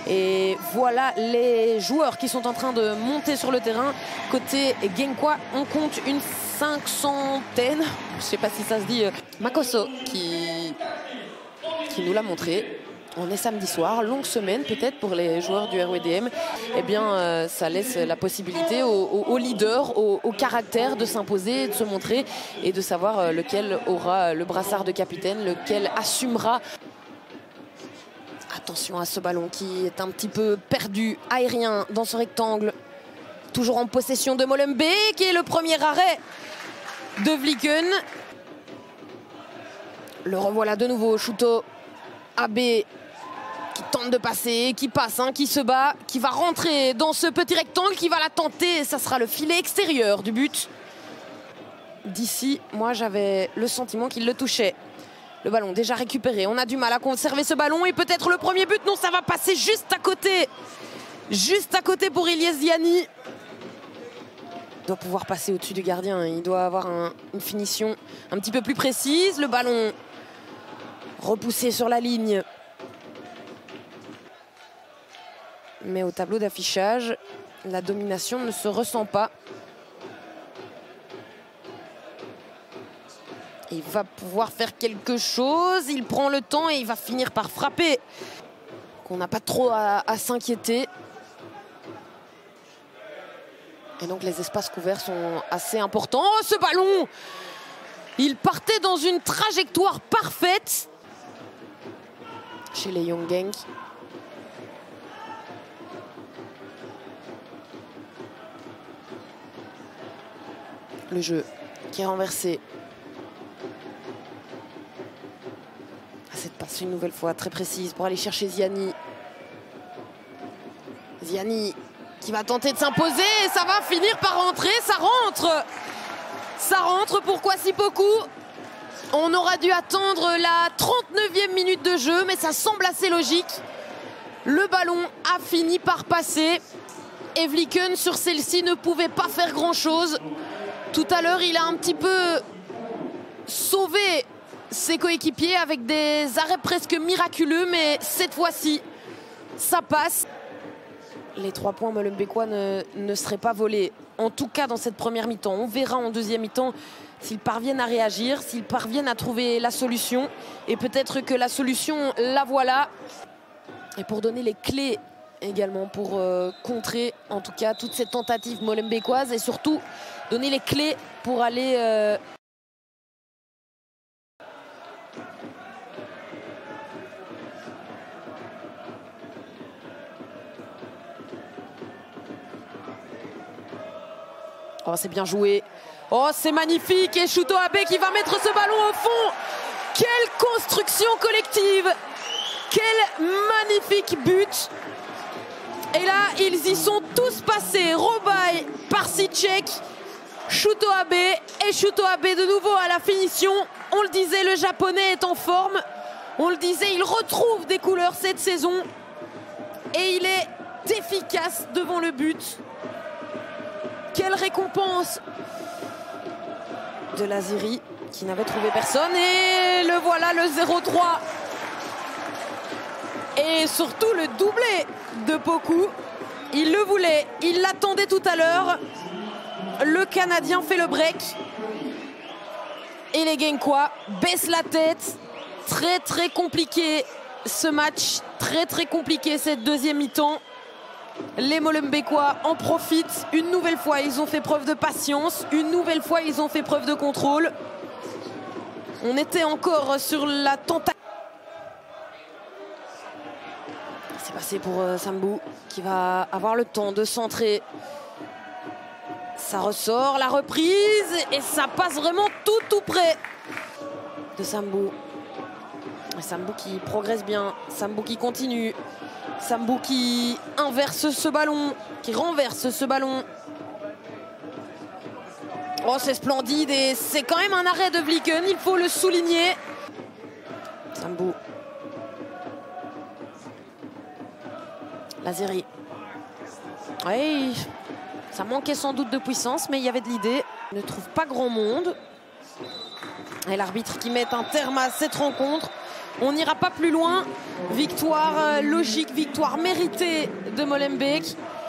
Et voilà les joueurs qui sont en train de monter sur le terrain. Côté Genkwa, on compte une 500aine. Je ne sais pas si ça se dit. Makoso qui nous l'a montré. On est samedi soir, longue semaine peut-être pour les joueurs du RWDM. Eh bien, ça laisse la possibilité aux leaders, au caractère de s'imposer, de se montrer et de savoir lequel aura le brassard de capitaine, lequel assumera. Attention à ce ballon qui est un petit peu perdu, aérien dans ce rectangle. Toujours en possession de Molembe qui est le premier arrêt de Vlieken. Le revoilà de nouveau, Shuto Abe qui tente de passer, qui passe, qui se bat, qui va rentrer dans ce petit rectangle, qui va la tenter. Ça sera le filet extérieur du but. D'ici, moi j'avais le sentiment qu'il le touchait. Le ballon déjà récupéré, on a du mal à conserver ce ballon et peut-être le premier but. Non, ça va passer juste à côté. Juste à côté pour Ilyes Ziani. Il doit pouvoir passer au-dessus du gardien. Il doit avoir une finition un petit peu plus précise. Le ballon repoussé sur la ligne. Mais au tableau d'affichage, la domination ne se ressent pas. Il va pouvoir faire quelque chose. Il prend le temps et il va finir par frapper. On n'a pas trop à s'inquiéter. Et donc les espaces couverts sont assez importants. Oh, ce ballon! Il partait dans une trajectoire parfaite chez les Young Genk. Le jeu qui est renversé. Cette passe une nouvelle fois très précise pour aller chercher Ziani. Ziani qui va tenter de s'imposer. Ça va finir par rentrer. Ça rentre. Ça rentre pour Kwasi Poku. On aura dû attendre la 39e minute de jeu, mais ça semble assez logique. Le ballon a fini par passer. Et Vlieken sur celle-ci ne pouvait pas faire grand-chose. Tout à l'heure, il a un petit peu sauvé ses coéquipiers avec des arrêts presque miraculeux, mais cette fois-ci, ça passe. Les 3 points molenbeekois ne seraient pas volés, en tout cas dans cette première mi-temps. On verra en deuxième mi-temps s'ils parviennent à réagir, s'ils parviennent à trouver la solution. Et peut-être que la solution, la voilà. Et pour donner les clés également, pour contrer en tout cas toutes ces tentatives molenbeekoises et surtout donner les clés pour aller... Oh, c'est bien joué. Oh, c'est magnifique. Et Shuto Abe qui va mettre ce ballon au fond. Quelle construction collective. Quel magnifique but. Et là, ils y sont tous passés. Robaï, Parsicek, Shuto Abe. Et Shuto Abe de nouveau à la finition. On le disait, le japonais est en forme. On le disait, il retrouve des couleurs cette saison. Et il est efficace devant le but. Quelle récompense de Laziri qui n'avait trouvé personne. Et le voilà, le 0-3. Et surtout le doublé de Poku. Il le voulait, il l'attendait tout à l'heure. Le Canadien fait le break. Et les Genkwa baissent la tête. Très très compliqué ce match. Très très compliqué cette deuxième mi-temps. Les Molenbeekois en profitent. Une nouvelle fois, ils ont fait preuve de patience. Une nouvelle fois, ils ont fait preuve de contrôle. On était encore sur la tentative. C'est passé pour Sambou qui va avoir le temps de centrer. Ça ressort, la reprise. Et ça passe vraiment tout près de Sambou. Sambou qui progresse bien. Sambou qui continue. Sambou qui inverse ce ballon, qui renverse ce ballon. Oh, c'est splendide et c'est quand même un arrêt de Vlieken, il faut le souligner. Sambou. Laziri. Oui, ça manquait sans doute de puissance, mais il y avait de l'idée. Il ne trouve pas grand monde. Et l'arbitre qui met un terme à cette rencontre. On n'ira pas plus loin. Victoire logique, victoire méritée de Molenbeek.